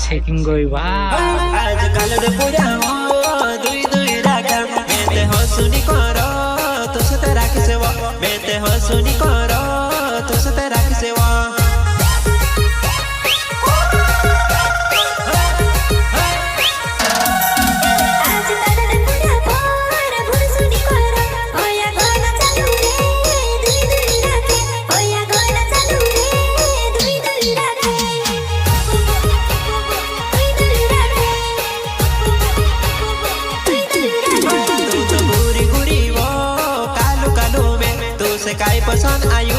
checking going wow. आजकाल पुरावा दुई दुई राखा मेते हसुनी करो तुस ते राखी सेवा मेते हसुनी करो तुस ते राखी सेवा काय पसंद आयु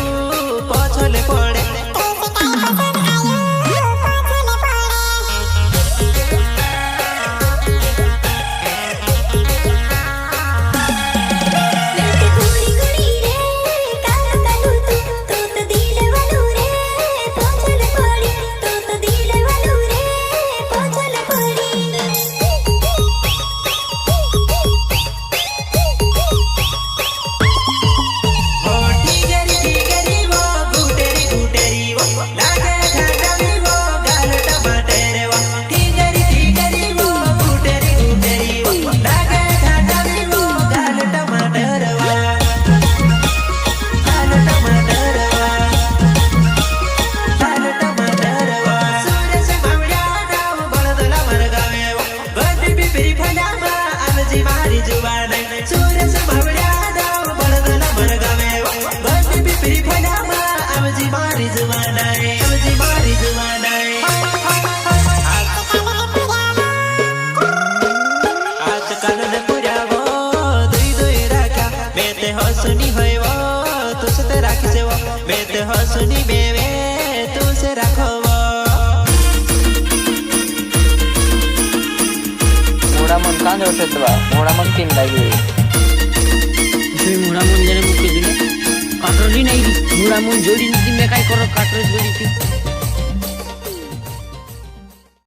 पछले पड़े हसुनी होइवो तुसे राखी सेवा मेते हसुनी बेवे तुसे राखवो मोड़ा मन कांदे उठेतवा मोड़ा मन किन लागे तुई मोड़ा मन जने मुके दिले काटरी नाही मोड़ा मन जोडी नी मैं काय करो काटरी जोडी